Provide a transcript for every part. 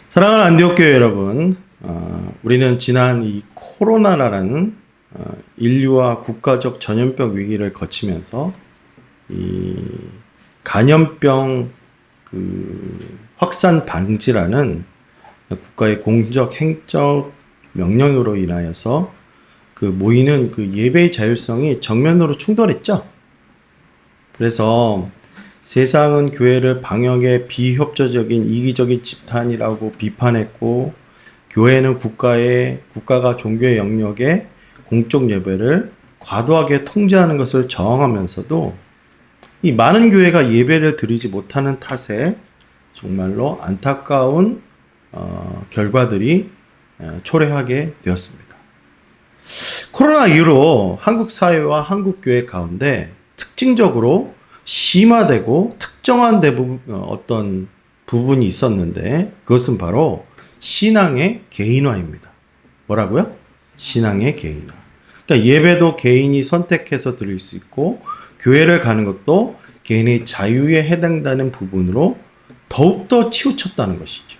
사랑하는 안디옥교회 여러분, 우리는 지난 이 코로나라는 인류와 국가적 전염병 위기를 거치면서 이 간염병 확산 방지라는 국가의 공적 행정 명령으로 인하여서 모이는 예배의 자율성이 정면으로 충돌했죠. 그래서 세상은 교회를 방역에 비협조적인 이기적인 집단이라고 비판했고, 교회는 국가가 종교의 영역에 공적 예배를 과도하게 통제하는 것을 저항하면서도 이 많은 교회가 예배를 드리지 못하는 탓에 정말로 안타까운 결과들이 초래하게 되었습니다. 코로나 이후로 한국 사회와 한국 교회 가운데 특징적으로 심화되고 특정한 어떤 부분이 있었는데, 그것은 바로 신앙의 개인화입니다. 뭐라고요? 신앙의 개인화. 그러니까 예배도 개인이 선택해서 드릴 수 있고, 교회를 가는 것도 개인의 자유에 해당되는 부분으로 더욱더 치우쳤다는 것이죠.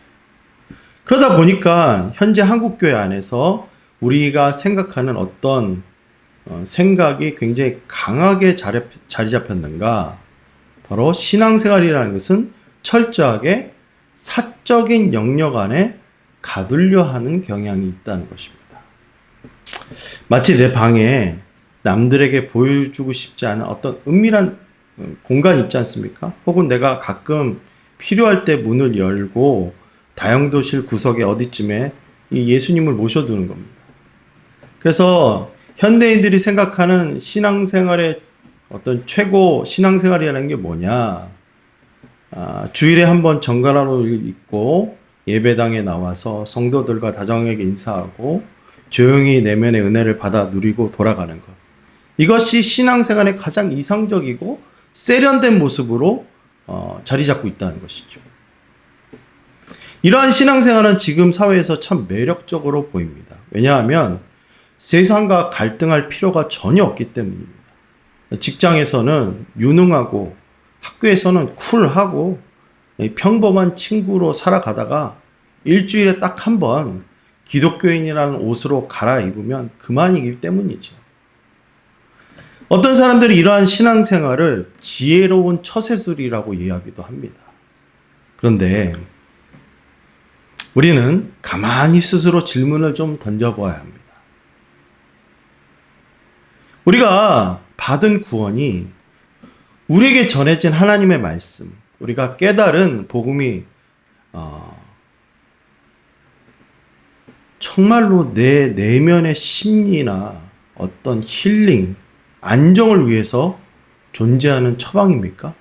그러다 보니까 현재 한국교회 안에서 우리가 생각하는 어떤 생각이 굉장히 강하게 자리 잡혔는가? 바로 신앙생활이라는 것은 철저하게 사적인 영역 안에 가두려 하는 경향이 있다는 것입니다. 마치 내 방에 남들에게 보여주고 싶지 않은 어떤 은밀한 공간이 있지 않습니까? 혹은 내가 가끔 필요할 때 문을 열고 다용도실 구석에 어디쯤에 이 예수님을 모셔두는 겁니다. 그래서 현대인들이 생각하는 신앙생활의 어떤 최고 신앙생활이라는 게 뭐냐? 주일에 한번 정갈한 옷을 입고 예배당에 나와서 성도들과 다정하게 인사하고 조용히 내면의 은혜를 받아 누리고 돌아가는 것. 이것이 신앙생활의 가장 이상적이고 세련된 모습으로 자리 잡고 있다는 것이죠. 이러한 신앙생활은 지금 사회에서 참 매력적으로 보입니다. 왜냐하면 세상과 갈등할 필요가 전혀 없기 때문입니다. 직장에서는 유능하고 학교에서는 쿨하고 평범한 친구로 살아가다가 일주일에 딱 한 번 기독교인이라는 옷으로 갈아입으면 그만이기 때문이죠. 어떤 사람들이 이러한 신앙생활을 지혜로운 처세술이라고 이야기도 합니다. 그런데 우리는 가만히 스스로 질문을 좀 던져보아야 합니다. 우리가 받은 구원이 우리에게 전해진 하나님의 말씀, 우리가 깨달은 복음이 정말로 내 내면의 심리나 어떤 힐링, 안정을 위해서 존재하는 처방입니까?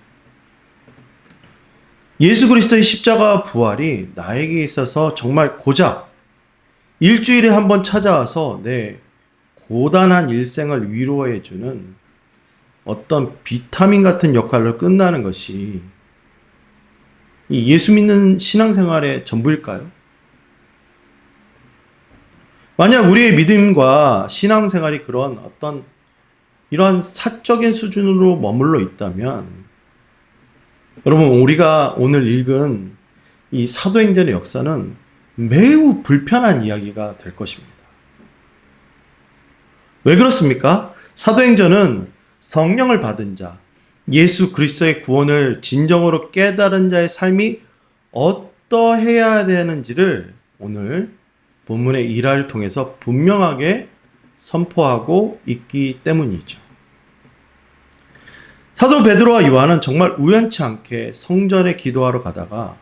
예수 그리스도의 십자가 부활이 나에게 있어서 정말 고작 일주일에 한 번 찾아와서 내 고단한 일생을 위로해주는 어떤 비타민 같은 역할로 끝나는 것이 이 예수 믿는 신앙생활의 전부일까요? 만약 우리의 믿음과 신앙생활이 그런 어떤 이러한 사적인 수준으로 머물러 있다면, 여러분, 우리가 오늘 읽은 이 사도행전의 역사는 매우 불편한 이야기가 될 것입니다. 왜 그렇습니까? 사도행전은 성령을 받은 자, 예수 그리스도의 구원을 진정으로 깨달은 자의 삶이 어떠해야 되는지를 오늘 본문의 일화를 통해서 분명하게 선포하고 있기 때문이죠. 사도 베드로와 요한은 정말 우연치 않게 성전에 기도하러 가다가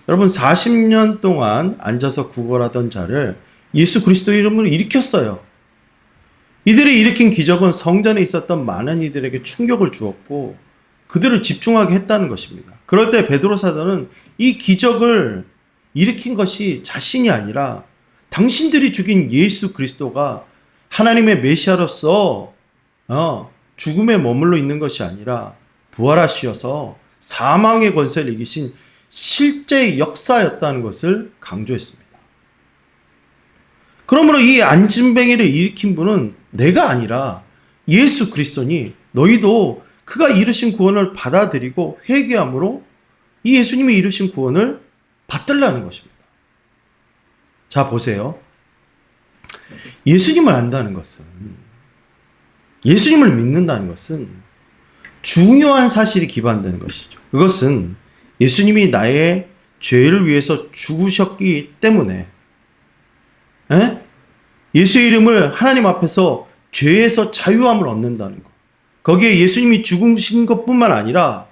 여러분 40년 동안 앉아서 구걸하던 자를 예수 그리스도 이름으로 일으켰어요. 이들이 일으킨 기적은 성전에 있었던 많은 이들에게 충격을 주었고 그들을 집중하게 했다는 것입니다. 그럴 때 베드로 사도는 이 기적을 일으킨 것이 자신이 아니라 당신들이 죽인 예수 그리스도가 하나님의 메시아로서 죽음에 머물러 있는 것이 아니라 부활하시어서 사망의 권세를 이기신 실제의 역사였다는 것을 강조했습니다. 그러므로 이 안진뱅이를 일으킨 분은 내가 아니라 예수 그리스도니 너희도 그가 이루신 구원을 받아들이고 회개함으로 이 예수님이 이루신 구원을 받들라는 것입니다. 자, 보세요. 예수님을 안다는 것은, 예수님을 믿는다는 것은 중요한 사실이 기반되는 것이죠. 그것은 예수님이 나의 죄를 위해서 죽으셨기 때문에, 예수의 이름을 하나님 앞에서 죄에서 자유함을 얻는다는 것. 거기에 예수님이 죽으신 것뿐만 아니라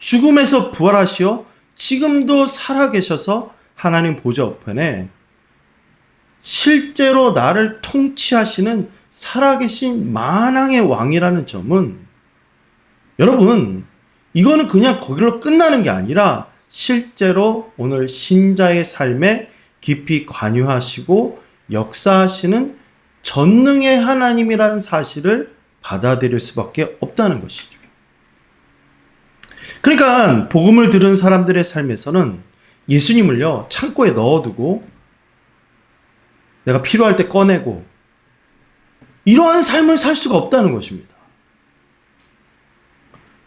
죽음에서 부활하시어 지금도 살아계셔서 하나님 보좌 우편에 실제로 나를 통치하시는 살아계신 만왕의 왕이라는 점은, 여러분, 이거는 그냥 거기로 끝나는 게 아니라 실제로 오늘 신자의 삶에 깊이 관여하시고 역사하시는 전능의 하나님이라는 사실을 받아들일 수밖에 없다는 것이죠. 그러니까 복음을 들은 사람들의 삶에서는 예수님을요, 창고에 넣어두고 내가 필요할 때 꺼내고 이러한 삶을 살 수가 없다는 것입니다.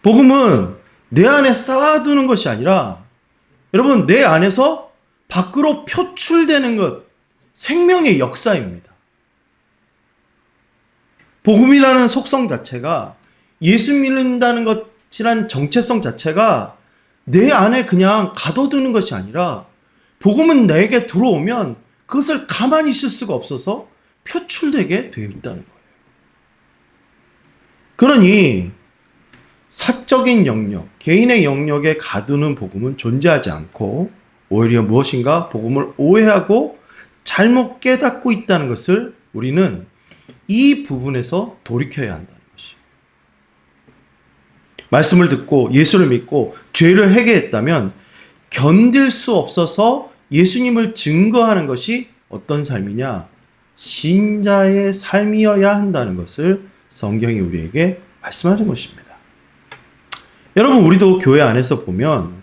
복음은 내 안에 쌓아두는 것이 아니라, 여러분, 내 안에서 밖으로 표출되는 것, 생명의 역사입니다. 복음이라는 속성 자체가, 예수 믿는다는 것이란 정체성 자체가 내 안에 그냥 가둬두는 것이 아니라, 복음은 내게 들어오면 그것을 가만히 있을 수가 없어서 표출되게 되어 있다는 거예요. 그러니 사적인 영역, 개인의 영역에 가두는 복음은 존재하지 않고 오히려 무엇인가 복음을 오해하고 잘못 깨닫고 있다는 것을 우리는 이 부분에서 돌이켜야 한다는 것이에요. 말씀을 듣고 예수를 믿고 죄를 회개했다면 견딜 수 없어서 예수님을 증거하는 것이 어떤 삶이냐? 신자의 삶이어야 한다는 것을 성경이 우리에게 말씀하는 것입니다. 여러분, 우리도 교회 안에서 보면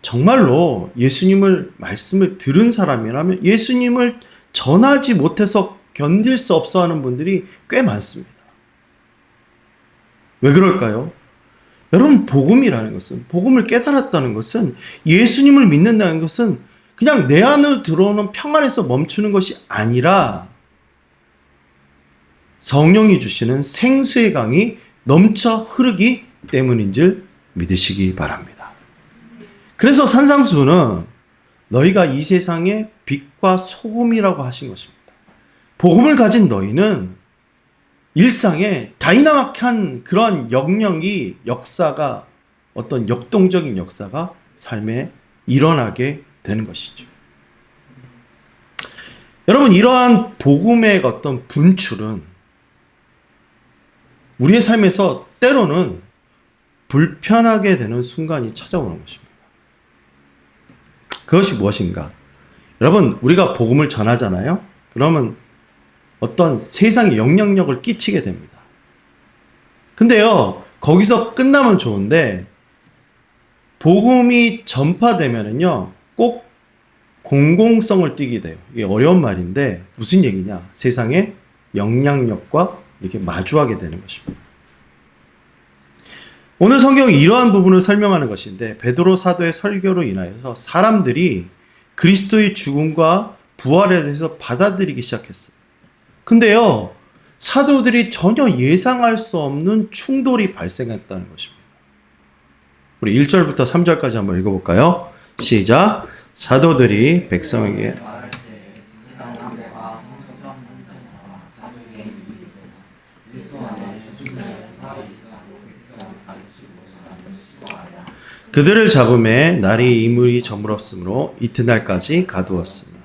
정말로 예수님을 말씀을 들은 사람이라면 예수님을 전하지 못해서 견딜 수 없어 하는 분들이 꽤 많습니다. 왜 그럴까요? 여러분, 복음이라는 것은, 복음을 깨달았다는 것은, 예수님을 믿는다는 것은 그냥 내 안으로 들어오는 평안에서 멈추는 것이 아니라 성령이 주시는 생수의 강이 넘쳐 흐르기 때문인 줄 믿으시기 바랍니다. 그래서 산상수는 너희가 이 세상의 빛과 소금이라고 하신 것입니다. 복음을 가진 너희는 일상에 다이나믹한 그런 영역이, 역사가, 어떤 역동적인 역사가 삶에 일어나게 되는 것이죠. 여러분, 이러한 복음의 어떤 분출은 우리의 삶에서 때로는 불편하게 되는 순간이 찾아오는 것입니다. 그것이 무엇인가? 여러분, 우리가 복음을 전하잖아요? 그러면 어떤 세상에 영향력을 끼치게 됩니다. 근데요, 거기서 끝나면 좋은데, 복음이 전파되면은요, 꼭 공공성을 띠게 돼요. 이게 어려운 말인데, 무슨 얘기냐? 세상에 영향력과 이렇게 마주하게 되는 것입니다. 오늘 성경이 이러한 부분을 설명하는 것인데, 베드로 사도의 설교로 인하여서 사람들이 그리스도의 죽음과 부활에 대해서 받아들이기 시작했어요. 근데요, 사도들이 전혀 예상할 수 없는 충돌이 발생했다는 것입니다. 우리 1절부터 3절까지 한번 읽어볼까요? 시작. 사도들이 백성에게 그들을 잡음에 날이 이물이 저물었으므로 이튿날까지 가두었습니다.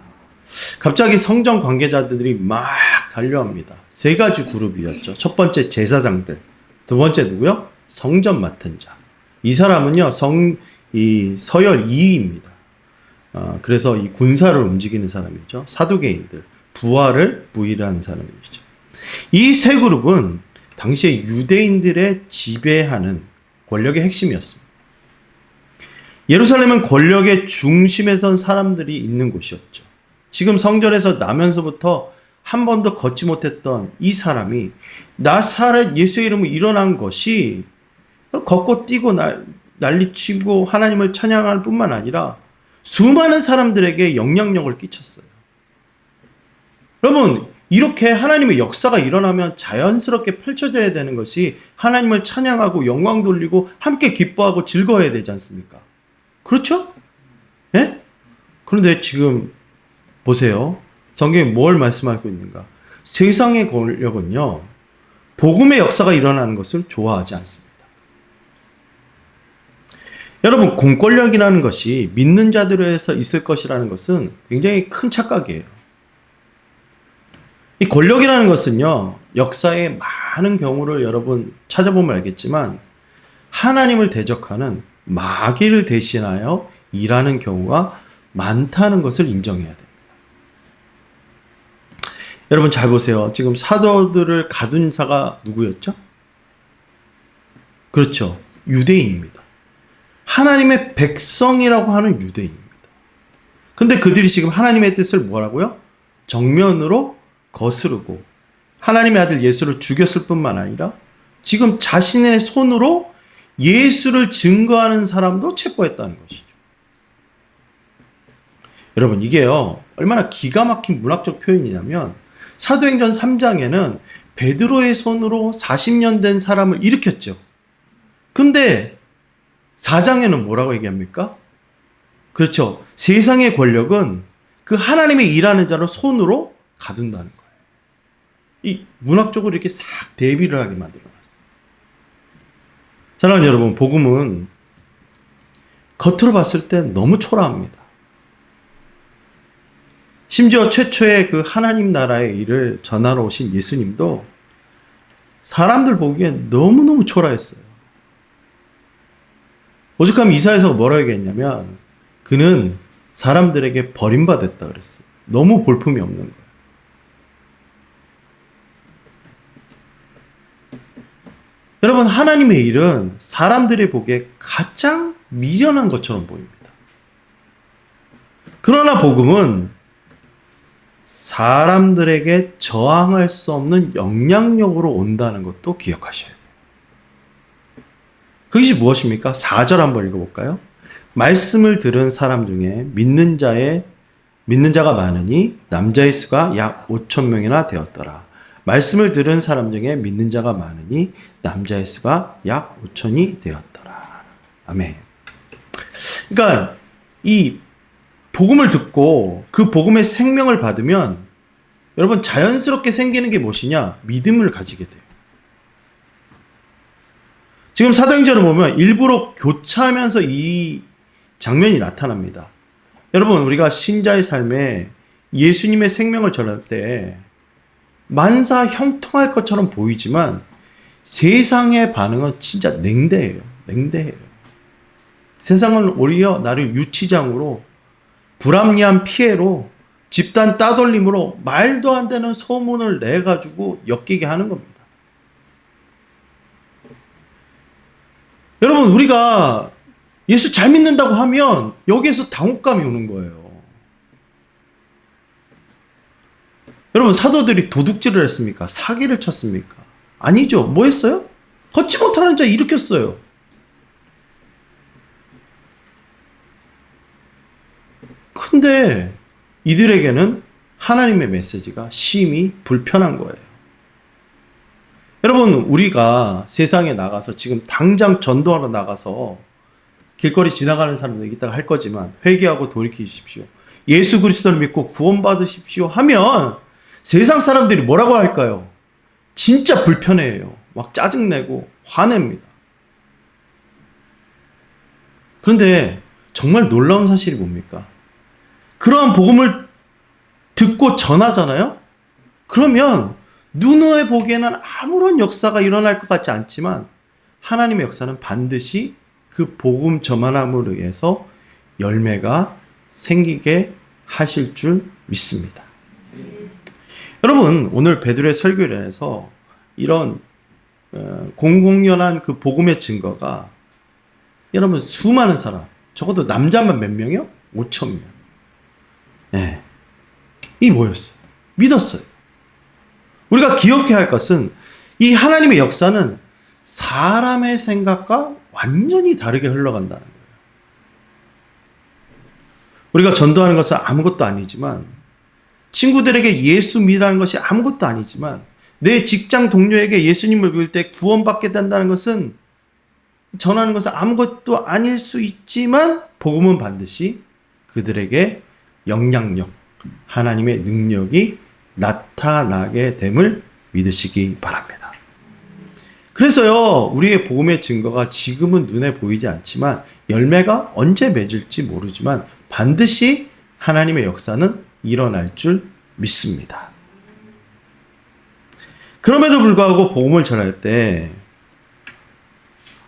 갑자기 성전 관계자들이 막 달려옵니다. 세 가지 그룹이었죠. 첫 번째 제사장들, 두 번째 누구요? 성전 맡은 자. 이 사람은요, 이 서열 2위입니다. 그래서 이 군사를 움직이는 사람이죠. 사두개인들, 부하를 부의하는 사람이죠. 이 세 그룹은 당시에 유대인들의 지배하는 권력의 핵심이었습니다. 예루살렘은 권력의 중심에 선 사람들이 있는 곳이었죠. 지금 성전에서 나면서부터 한 번도 걷지 못했던 이 사람이 나사렛 예수의 이름으로 일어난 것이 걷고 뛰고 난리치고 하나님을 찬양할 뿐만 아니라 수많은 사람들에게 영향력을 끼쳤어요. 여러분, 이렇게 하나님의 역사가 일어나면 자연스럽게 펼쳐져야 되는 것이 하나님을 찬양하고 영광 돌리고 함께 기뻐하고 즐거워야 되지 않습니까? 그렇죠? 예? 그런데 지금 보세요. 성경이 뭘 말씀하고 있는가? 세상의 권력은요, 복음의 역사가 일어나는 것을 좋아하지 않습니다. 여러분, 공권력이라는 것이 믿는 자들에서 있을 것이라는 것은 굉장히 큰 착각이에요. 이 권력이라는 것은요, 역사의 많은 경우를 여러분 찾아보면 알겠지만 하나님을 대적하는 마귀를 대신하여 일하는 경우가 많다는 것을 인정해야 됩니다. 여러분 잘 보세요. 지금 사도들을 가둔 자가 누구였죠? 그렇죠. 유대인입니다. 하나님의 백성이라고 하는 유대인입니다. 근데 그들이 지금 하나님의 뜻을 뭐라고요? 정면으로 거스르고 하나님의 아들 예수를 죽였을 뿐만 아니라 지금 자신의 손으로 예수를 증거하는 사람도 체포했다는 것이죠. 여러분, 이게요, 얼마나 기가 막힌 문학적 표현이냐면 사도행전 3장에는 베드로의 손으로 40년 된 사람을 일으켰죠. 근데 4장에는 뭐라고 얘기합니까? 그렇죠. 세상의 권력은 그 하나님의 일하는 자를 손으로 가둔다는 거예요. 이 문학적으로 이렇게 싹 대비를 하게 만들어놨어요. 사랑하는 여러분, 복음은 겉으로 봤을 때 너무 초라합니다. 심지어 최초의 그 하나님 나라의 일을 전하러 오신 예수님도 사람들 보기엔 너무너무 초라했어요. 오죽하면 이사야서가 뭐라고 얘기했냐면 그는 사람들에게 버림받았다 그랬어요. 너무 볼품이 없는 거예요. 여러분, 하나님의 일은 사람들이 보기에 가장 미련한 것처럼 보입니다. 그러나 복음은 사람들에게 저항할 수 없는 영향력으로 온다는 것도 기억하셔야 돼요. 그것이 무엇입니까? 4절 한번 읽어볼까요? 말씀을 들은 사람 중에 믿는 자가 많으니 남자의 수가 약 5천 명이나 되었더라. 말씀을 들은 사람 중에 믿는 자가 많으니 남자의 수가 약 5천이 되었더라. 아멘. 그러니까 이 복음을 듣고 그 복음의 생명을 받으면 여러분 자연스럽게 생기는 게 무엇이냐? 믿음을 가지게 돼요. 지금 사도행전을 보면 일부러 교차하면서 이 장면이 나타납니다. 여러분, 우리가 신자의 삶에 예수님의 생명을 전할 때 만사 형통할 것처럼 보이지만 세상의 반응은 진짜 냉대해요. 냉대해요. 세상은 오히려 나를 유치장으로 불합리한 피해로 집단 따돌림으로 말도 안 되는 소문을 내가지고 엮이게 하는 겁니다. 여러분, 우리가 예수 잘 믿는다고 하면 여기에서 당혹감이 오는 거예요. 여러분, 사도들이 도둑질을 했습니까? 사기를 쳤습니까? 아니죠. 뭐 했어요? 걷지 못하는 자 일으켰어요. 근데 이들에게는 하나님의 메시지가 심히 불편한 거예요. 여러분, 우리가 세상에 나가서 지금 당장 전도하러 나가서 길거리 지나가는 사람들 있다가 할 거지만 회개하고 돌이키십시오. 예수 그리스도를 믿고 구원받으십시오 하면 세상 사람들이 뭐라고 할까요? 진짜 불편해요. 막 짜증내고 화냅니다. 그런데 정말 놀라운 사실이 뭡니까? 그러한 복음을 듣고 전하잖아요? 그러면 눈에 보기에는 아무런 역사가 일어날 것 같지 않지만 하나님의 역사는 반드시 그 복음 전함으로 인해서 열매가 생기게 하실 줄 믿습니다. 여러분, 오늘 베드로의 설교를 인해서 이런 공공연한 그 복음의 증거가 여러분 수많은 사람, 적어도 남자만 몇 명이요? 5천 명. 네. 이 뭐였어요? 믿었어요. 우리가 기억해야 할 것은 이 하나님의 역사는 사람의 생각과 완전히 다르게 흘러간다는 거예요. 우리가 전도하는 것은 아무것도 아니지만 친구들에게 예수 믿으라는 것이 아무것도 아니지만 내 직장 동료에게 예수님을 믿을 때 구원받게 된다는 것은 전하는 것은 아무것도 아닐 수 있지만 복음은 반드시 그들에게 영향력, 하나님의 능력이 나타나게 됨을 믿으시기 바랍니다. 그래서요, 우리의 복음의 증거가 지금은 눈에 보이지 않지만 열매가 언제 맺을지 모르지만 반드시 하나님의 역사는 일어날 줄 믿습니다. 그럼에도 불구하고 복음을 전할 때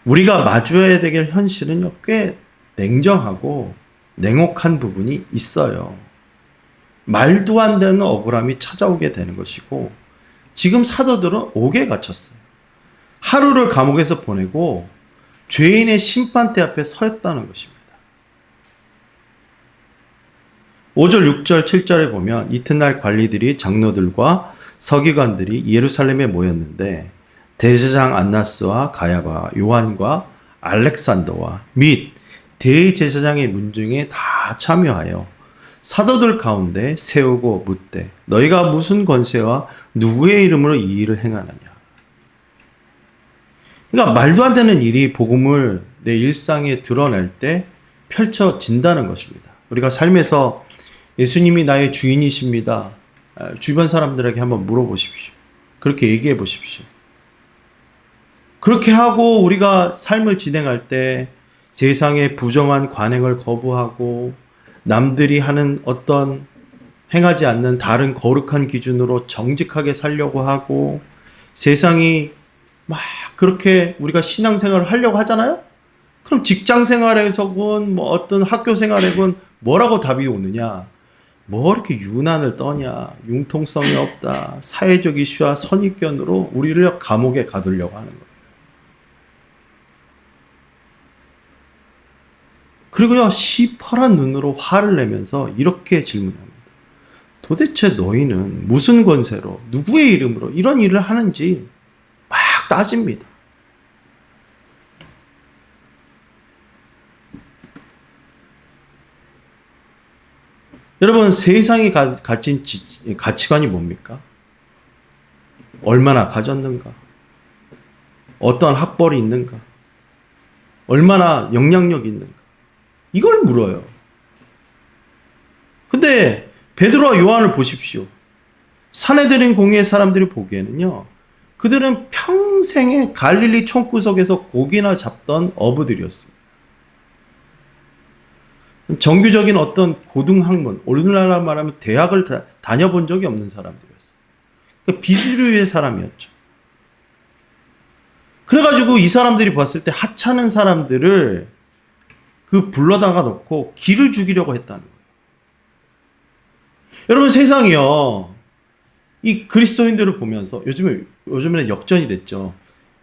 우리가 마주해야 될 현실은 꽤 냉정하고 냉혹한 부분이 있어요. 말도 안 되는 억울함이 찾아오게 되는 것이고 지금 사도들은 옥에 갇혔어요. 하루를 감옥에서 보내고 죄인의 심판대 앞에 서였다는 것입니다. 5절, 6절, 7절에 보면 이튿날 관리들이 장로들과 서기관들이 예루살렘에 모였는데 대제사장 안나스와 가야바, 요한과 알렉산더와 및 대제사장의 문중에 다 참여하여 사도들 가운데 세우고 묻되 너희가 무슨 권세와 누구의 이름으로 이 일을 행하느냐. 그러니까 말도 안 되는 일이 복음을 내 일상에 드러낼 때 펼쳐진다는 것입니다. 우리가 삶에서 예수님이 나의 주인이십니다. 주변 사람들에게 한번 물어보십시오. 그렇게 얘기해 보십시오. 그렇게 하고 우리가 삶을 진행할 때 세상의 부정한 관행을 거부하고 남들이 하는 어떤 행하지 않는 다른 거룩한 기준으로 정직하게 살려고 하고 세상이 막 그렇게 우리가 신앙생활을 하려고 하잖아요? 그럼 직장생활에서건 뭐 어떤 학교생활에건 뭐라고 답이 오느냐? 뭐 이렇게 유난을 떠냐? 융통성이 없다. 사회적 이슈와 선입견으로 우리를 감옥에 가두려고 하는 거예요. 그리고요, 시퍼런 눈으로 화를 내면서 이렇게 질문합니다. 도대체 너희는 무슨 권세로, 누구의 이름으로 이런 일을 하는지 막 따집니다. 여러분, 세상이 가진 가치관이 뭡니까? 얼마나 가졌는가? 어떤 학벌이 있는가? 얼마나 영향력이 있는가? 이걸 물어요. 근데 베드로와 요한을 보십시오. 산헤드린 공회의 사람들이 보기에는요, 그들은 평생에 갈릴리 총구석에서 고기나 잡던 어부들이었습니다. 정규적인 어떤 고등학문, 오늘날로 말하면 대학을 다녀본 적이 없는 사람들이었어요. 그러니까 비주류의 사람이었죠. 그래가지고 이 사람들이 봤을 때 하찮은 사람들을 불러다가 놓고 기를 죽이려고 했다는 거예요. 여러분, 세상이요, 이 그리스도인들을 보면서 요즘에는 역전이 됐죠.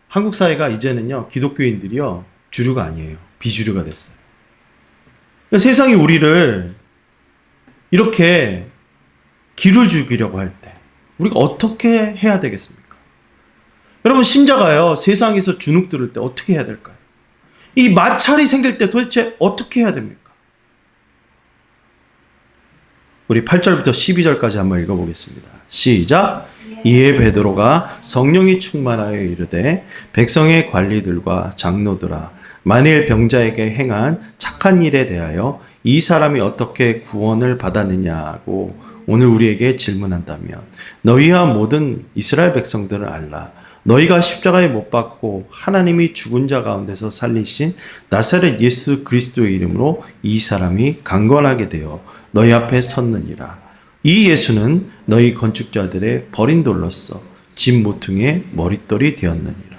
한국 사회가 이제는요, 기독교인들이요, 주류가 아니에요. 비주류가 됐어요. 세상이 우리를 이렇게 기를 죽이려고 할 때 우리가 어떻게 해야 되겠습니까? 여러분, 신자가요, 세상에서 주눅 들을 때 어떻게 해야 될까요? 이 마찰이 생길 때 도대체 어떻게 해야 됩니까? 우리 8절부터 12절까지 한번 읽어보겠습니다. 시작! 이에 베드로가 성령이 충만하여 이르되 백성의 관리들과 장로들아, 만일 병자에게 행한 착한 일에 대하여 이 사람이 어떻게 구원을 받았느냐고 오늘 우리에게 질문한다면 너희와 모든 이스라엘 백성들을 알라. 너희가 십자가에 못 박고 하나님이 죽은 자 가운데서 살리신 나사렛 예수 그리스도의 이름으로 이 사람이 강건하게 되어 너희 앞에 섰느니라. 이 예수는 너희 건축자들의 버린 돌로서 집 모퉁이의 머릿돌이 되었느니라.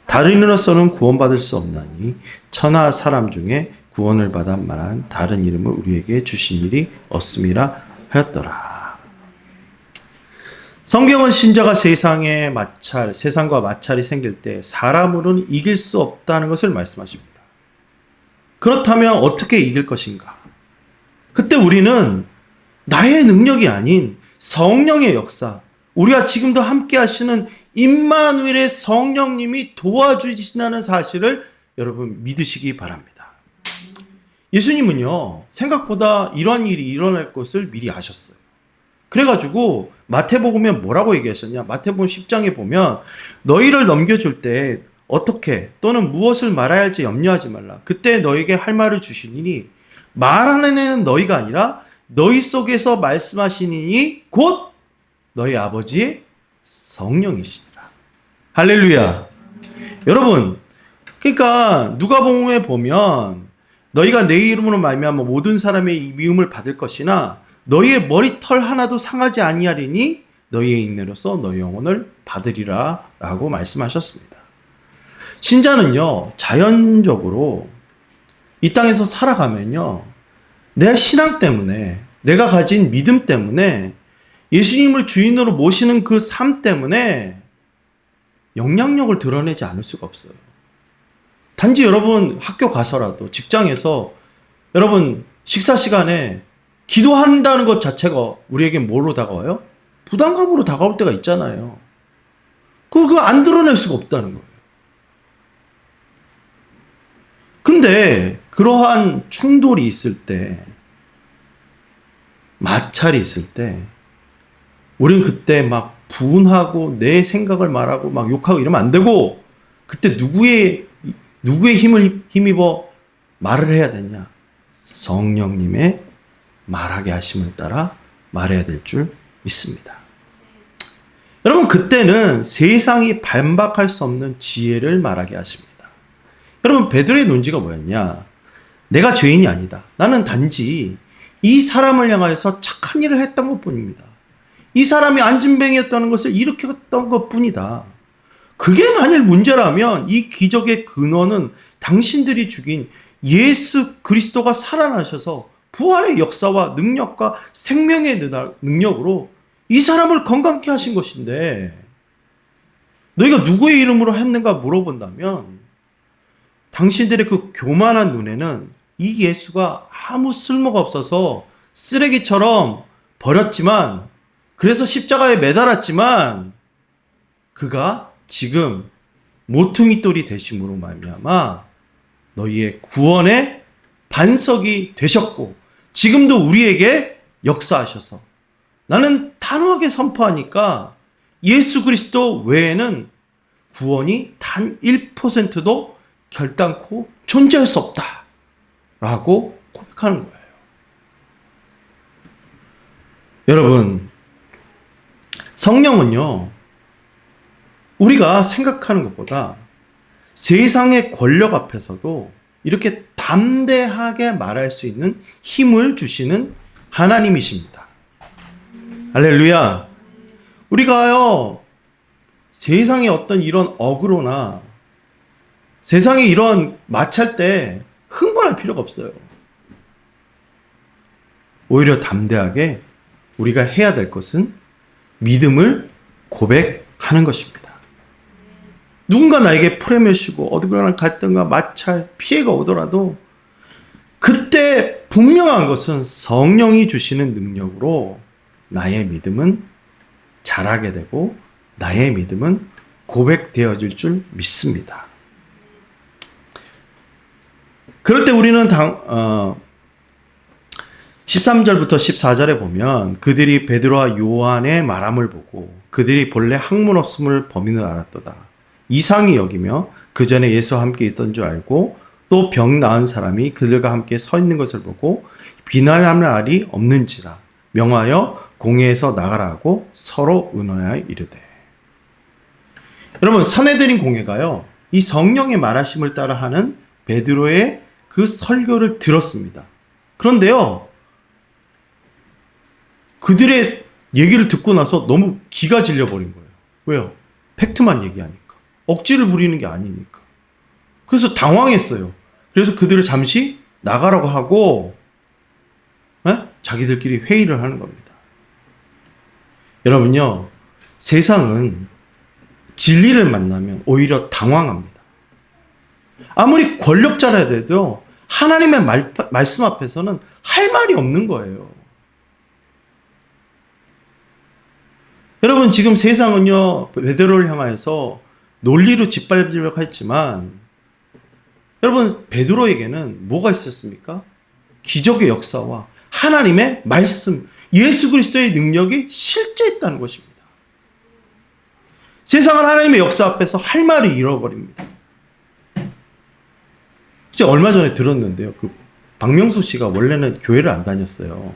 다른 이로서는 구원받을 수 없나니 천하 사람 중에 구원을 받아 만한 다른 이름을 우리에게 주신 일이 없음이라 하였더라. 성경은 신자가 세상과 마찰이 생길 때 사람으로는 이길 수 없다는 것을 말씀하십니다. 그렇다면 어떻게 이길 것인가? 그때 우리는 나의 능력이 아닌 성령의 역사, 우리가 지금도 함께 하시는 임마누엘의 성령님이 도와주신다는 사실을 여러분 믿으시기 바랍니다. 예수님은요, 생각보다 이런 일이 일어날 것을 미리 아셨어요. 그래가지고 마태복음에 뭐라고 얘기하셨냐? 마태복음 10장에 보면 너희를 넘겨줄 때 어떻게 또는 무엇을 말해야 할지 염려하지 말라. 그때 너에게 할 말을 주시니 말하는 애는 너희가 아니라 너희 속에서 말씀하시니 곧 너희 아버지의 성령이시니라. 할렐루야. 여러분, 그러니까 누가복음에 보면 너희가 내 이름으로 말미암아 모든 사람의 미움을 받을 것이나 너희의 머리털 하나도 상하지 아니하리니 너희의 인내로서 너희 영혼을 받으리라 라고 말씀하셨습니다. 신자는요, 자연적으로 이 땅에서 살아가면요, 내 신앙 때문에, 내가 가진 믿음 때문에, 예수님을 주인으로 모시는 그 삶 때문에 영향력을 드러내지 않을 수가 없어요. 단지 여러분 학교 가서라도, 직장에서 여러분 식사 시간에 기도한다는 것 자체가 우리에게 뭐로 다가와요? 부담감으로 다가올 때가 있잖아요. 그거 안 드러낼 수가 없다는 거예요. 근데 그러한 충돌이 있을 때, 마찰이 있을 때, 우리는 그때 막 분하고 내 생각을 말하고 막 욕하고 이러면 안 되고, 그때 누구의 힘을 힘입어 말을 해야 되냐? 성령님의 말하게 하심을 따라 말해야 될 줄 믿습니다. 여러분, 그때는 세상이 반박할 수 없는 지혜를 말하게 하십니다. 여러분, 베드로의 논지가 뭐였냐? 내가 죄인이 아니다. 나는 단지 이 사람을 향하여서 착한 일을 했던 것뿐입니다. 이 사람이 안진뱅이였다는 것을 일으켰던 것뿐이다. 그게 만일 문제라면 이 기적의 근원은 당신들이 죽인 예수 그리스도가 살아나셔서 부활의 역사와 능력과 생명의 능력으로 이 사람을 건강케 하신 것인데, 너희가 누구의 이름으로 했는가 물어본다면 당신들의 그 교만한 눈에는 이 예수가 아무 쓸모가 없어서 쓰레기처럼 버렸지만, 그래서 십자가에 매달았지만, 그가 지금 모퉁이 돌이 되심으로 말미암아 너희의 구원의 반석이 되셨고 지금도 우리에게 역사하셔서, 나는 단호하게 선포하니까 예수 그리스도 외에는 구원이 단 1%도 결단코 존재할 수 없다 라고 고백하는 거예요. 여러분, 성령은요, 우리가 생각하는 것보다 세상의 권력 앞에서도 이렇게 담대하게 말할 수 있는 힘을 주시는 하나님이십니다. 할렐루야. 우리가요, 세상의 어떤 이런 어그로나 세상에 이런 마찰 때 흥분할 필요가 없어요. 오히려 담대하게 우리가 해야 될 것은 믿음을 고백하는 것입니다. 누군가 나에게 풀어매시고 어디거나 갈등과 마찰, 피해가 오더라도 그때 분명한 것은 성령이 주시는 능력으로 나의 믿음은 자라게 되고 나의 믿음은 고백되어질 줄 믿습니다. 그럴 때 우리는 13절부터 14절에 보면 그들이 베드로와 요한의 말함을 보고 그들이 본래 학문 없음을 범인을 알았도다. 이상히 여기며 그 전에 예수와 함께 있던 줄 알고 또 병 나은 사람이 그들과 함께 서 있는 것을 보고 비난할 날이 없는지라 명하여 공회에서 나가라 하고 서로 의논하여 이르되. 여러분, 사내들인 공회가요, 이 성령의 말하심을 따라 하는 베드로의 그 설교를 들었습니다. 그런데요, 그들의 얘기를 듣고 나서 너무 기가 질려버린 거예요. 왜요? 팩트만 얘기하니까. 억지를 부리는 게 아니니까. 그래서 당황했어요. 그래서 그들을 잠시 나가라고 하고 자기들끼리 회의를 하는 겁니다. 여러분요, 세상은 진리를 만나면 오히려 당황합니다. 아무리 권력자라 해도 하나님의 말씀 앞에서는 할 말이 없는 거예요. 여러분, 지금 세상은요, 베드로를 향하여서 논리로 짓밟으려고 했지만, 여러분, 베드로에게는 뭐가 있었습니까? 기적의 역사와 하나님의 말씀, 예수 그리스도의 능력이 실제했다는 것입니다. 세상은 하나님의 역사 앞에서 할 말을 잃어버립니다. 제가 얼마 전에 들었는데요. 박명수 씨가 원래는 교회를 안 다녔어요.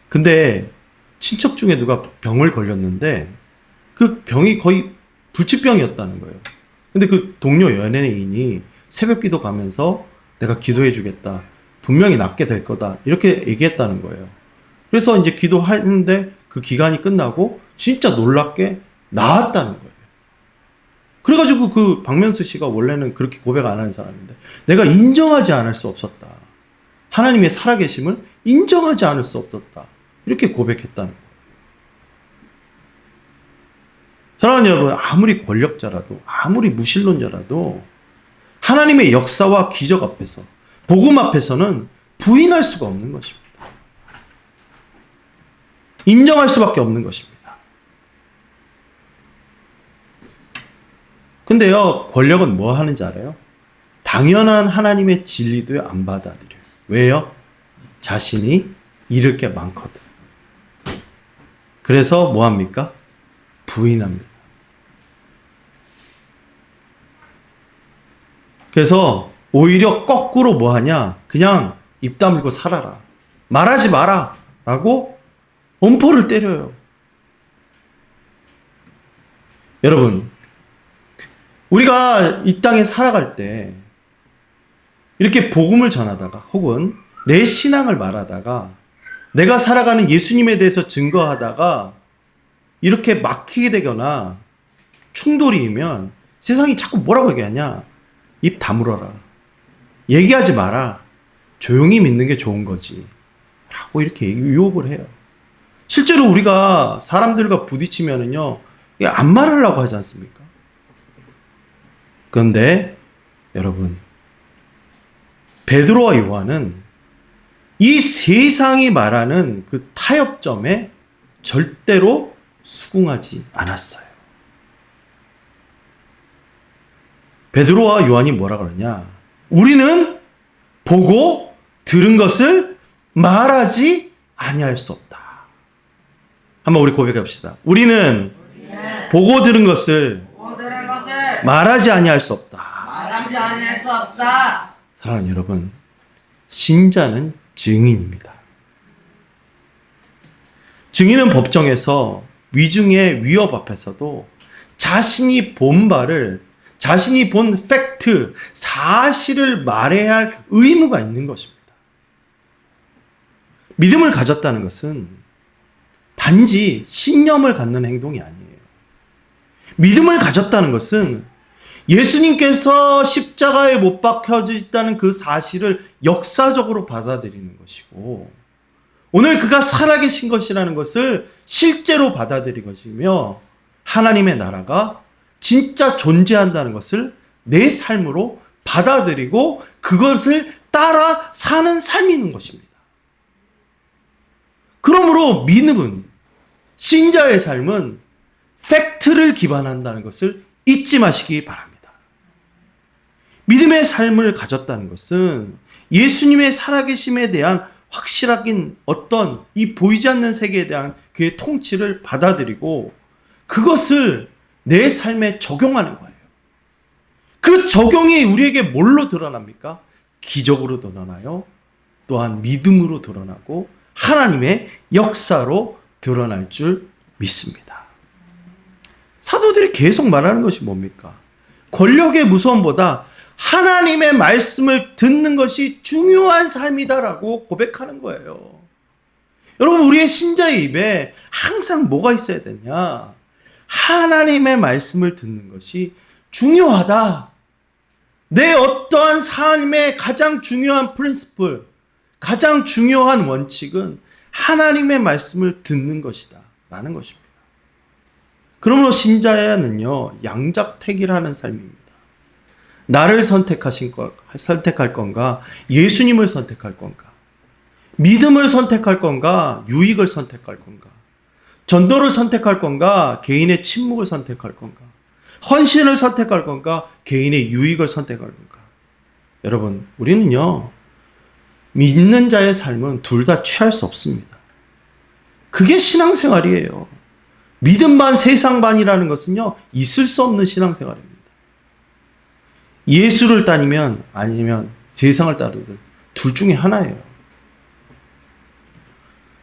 근데 친척 중에 누가 병을 걸렸는데 그 병이 거의 불치병이었다는 거예요. 근데 그 동료 연예인이 새벽 기도 가면서 내가 기도해 주겠다. 분명히 낫게 될 거다. 이렇게 얘기했다는 거예요. 그래서 이제 기도하는데 그 기간이 끝나고 진짜 놀랍게 나았다는 거예요. 그래가지고 그 박명수 씨가 원래는 그렇게 고백 안 하는 사람인데 내가 인정하지 않을 수 없었다. 하나님의 살아계심을 인정하지 않을 수 없었다. 이렇게 고백했다는 거예요. 사랑하는 여러분, 아무리 권력자라도 아무리 무신론자라도 하나님의 역사와 기적 앞에서 복음 앞에서는 부인할 수가 없는 것입니다. 인정할 수밖에 없는 것입니다. 근데요, 권력은 뭐 하는지 알아요? 당연한 하나님의 진리도 안 받아들여요. 왜요? 자신이 잃을 게 많거든. 그래서 뭐 합니까? 부인합니다. 그래서 오히려 거꾸로 뭐 하냐? 그냥 입 다물고 살아라. 말하지 마라. 라고 엄포를 때려요. 여러분, 우리가 이 땅에 살아갈 때 이렇게 복음을 전하다가 혹은 내 신앙을 말하다가 내가 살아가는 예수님에 대해서 증거하다가 이렇게 막히게 되거나 충돌이면 세상이 자꾸 뭐라고 얘기하냐? 입 다물어라. 얘기하지 마라. 조용히 믿는 게 좋은 거지. 라고 이렇게 유혹을 해요. 실제로 우리가 사람들과 부딪히면은요, 안 말하려고 하지 않습니까? 그런데 여러분, 베드로와 요한은 이 세상이 말하는 그 타협점에 절대로 수긍하지 않았어요. 베드로와 요한이 뭐라 그러냐? 우리는 보고 들은 것을 말하지 아니할 수 없다. 한번 우리 고백해 봅시다. 우리는 보고 들은 것을 말하지 아니할 수 없다. 사랑하는 여러분, 신자는 증인입니다. 증인은 법정에서 위중의 위협 앞에서도 자신이 본 바를, 자신이 본 팩트, 사실을 말해야 할 의무가 있는 것입니다. 믿음을 가졌다는 것은 단지 신념을 갖는 행동이 아니에요. 믿음을 가졌다는 것은 예수님께서 십자가에 못 박혀졌다는 그 사실을 역사적으로 받아들이는 것이고, 오늘 그가 살아계신 것이라는 것을 실제로 받아들인 것이며, 하나님의 나라가 진짜 존재한다는 것을 내 삶으로 받아들이고 그것을 따라 사는 삶이 있는 것입니다. 그러므로 믿음은, 신자의 삶은 팩트를 기반한다는 것을 잊지 마시기 바랍니다. 믿음의 삶을 가졌다는 것은 예수님의 살아계심에 대한 확실하긴 어떤 이 보이지 않는 세계에 대한 그의 통치를 받아들이고 그것을 내 삶에 적용하는 거예요. 그 적용이 우리에게 뭘로 드러납니까? 기적으로 드러나요. 또한 믿음으로 드러나고 하나님의 역사로 드러날 줄 믿습니다. 사도들이 계속 말하는 것이 뭡니까? 권력의 무서움보다 하나님의 말씀을 듣는 것이 중요한 삶이다라고 고백하는 거예요. 여러분, 우리의 신자의 입에 항상 뭐가 있어야 되냐? 하나님의 말씀을 듣는 것이 중요하다. 내 어떠한 삶의 가장 중요한 프린시플, 가장 중요한 원칙은 하나님의 말씀을 듣는 것이다 라는 것입니다. 그러므로 신자야는요, 양자택일을 하는 삶입니다. 나를 선택할 건가? 예수님을 선택할 건가? 믿음을 선택할 건가? 유익을 선택할 건가? 전도를 선택할 건가? 개인의 침묵을 선택할 건가? 헌신을 선택할 건가? 개인의 유익을 선택할 건가? 여러분, 우리는요, 믿는 자의 삶은 둘 다 취할 수 없습니다. 그게 신앙생활이에요. 믿음 반 세상 반이라는 것은요, 있을 수 없는 신앙생활입니다. 예수를 따르면 아니면 세상을 따르든 둘 중에 하나예요.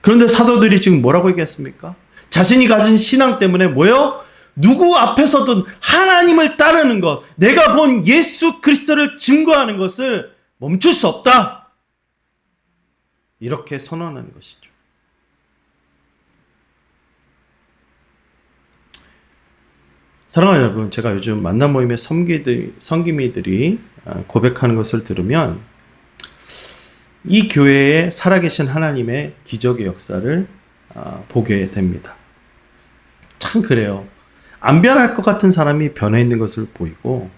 그런데 사도들이 지금 뭐라고 얘기했습니까? 자신이 가진 신앙 때문에 뭐요? 누구 앞에서든 하나님을 따르는 것, 내가 본 예수 그리스도를 증거하는 것을 멈출 수 없다. 이렇게 선언하는 것이죠. 사랑하는 여러분, 제가 요즘 만남 모임의 성기미들이 고백하는 것을 들으면 이 교회에 살아계신 하나님의 기적의 역사를 보게 됩니다. 참 그래요. 안 변할 것 같은 사람이 변해 있는 것을 보이고,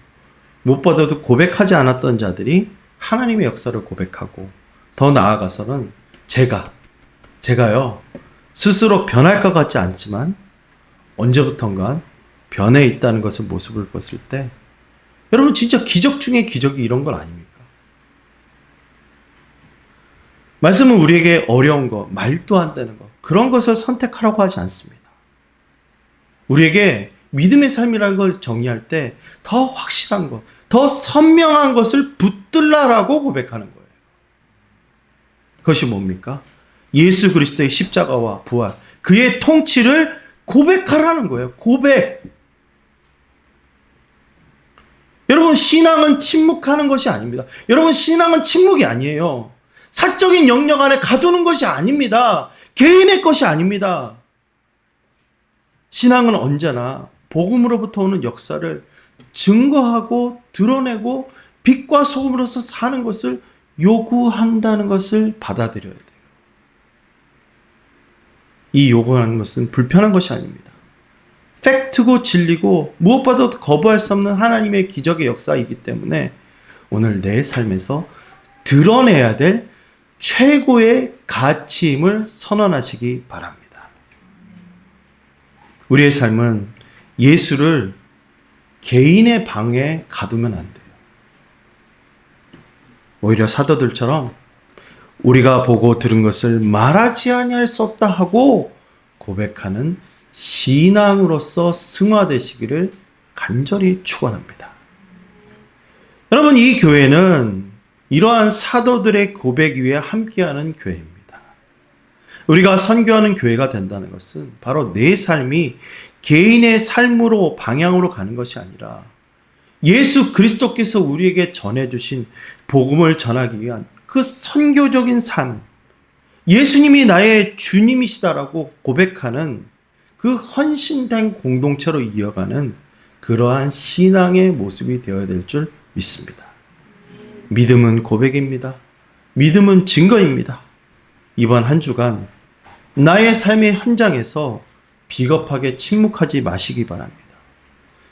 무엇보다도 고백하지 않았던 자들이 하나님의 역사를 고백하고, 더 나아가서는 제가요 스스로 변할 것 같지 않지만 언제부턴가 변해 있다는 것을 모습을 봤을 때, 여러분 진짜 기적 중에 기적이 이런 건 아닙니까? 말씀은 우리에게 어려운 거, 말도 안 되는 거, 그런 것을 선택하라고 하지 않습니다. 우리에게 믿음의 삶이라는 걸 정의할 때 더 확실한 것, 더 선명한 것을 붙들라라고 고백하는 거예요. 그것이 뭡니까? 예수 그리스도의 십자가와 부활, 그의 통치를 고백하라는 거예요. 고백. 여러분, 신앙은 침묵하는 것이 아닙니다. 여러분, 신앙은 침묵이 아니에요. 사적인 영역 안에 가두는 것이 아닙니다. 개인의 것이 아닙니다. 신앙은 언제나 복음으로부터 오는 역사를 증거하고 드러내고 빛과 소금으로서 사는 것을 요구한다는 것을 받아들여야 돼요. 이 요구하는 것은 불편한 것이 아닙니다. 팩트고 진리고 무엇보다도 거부할 수 없는 하나님의 기적의 역사이기 때문에 오늘 내 삶에서 드러내야 될 최고의 가치임을 선언하시기 바랍니다. 우리의 삶은 예수를 개인의 방에 가두면 안 돼요. 오히려 사도들처럼 우리가 보고 들은 것을 말하지 아니할 수 없다 하고 고백하는 신앙으로서 승화되시기를 간절히 축원합니다. 여러분, 이 교회는 이러한 사도들의 고백 위에 함께하는 교회입니다. 우리가 선교하는 교회가 된다는 것은 바로 내 삶이 개인의 삶으로 방향으로 가는 것이 아니라 예수 그리스도께서 우리에게 전해주신 복음을 전하기 위한 그 선교적인 삶, 예수님이 나의 주님이시다라고 고백하는 그 헌신된 공동체로 이어가는 그러한 신앙의 모습이 되어야 될 줄 믿습니다. 믿음은 고백입니다. 믿음은 증거입니다. 이번 한 주간 나의 삶의 현장에서 비겁하게 침묵하지 마시기 바랍니다.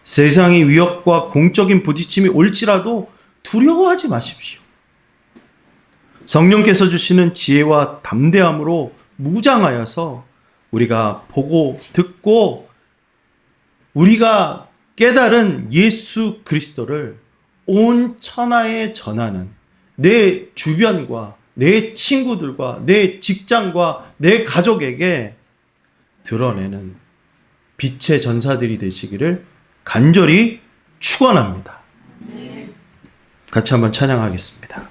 세상의 위협과 공적인 부딪힘이 올지라도 두려워하지 마십시오. 성령께서 주시는 지혜와 담대함으로 무장하여서 우리가 보고 듣고 우리가 깨달은 예수 그리스도를 온 천하에 전하는 내 주변과 내 친구들과 내 직장과 내 가족에게 드러내는 빛의 전사들이 되시기를 간절히 축원합니다. 같이 한번 찬양하겠습니다.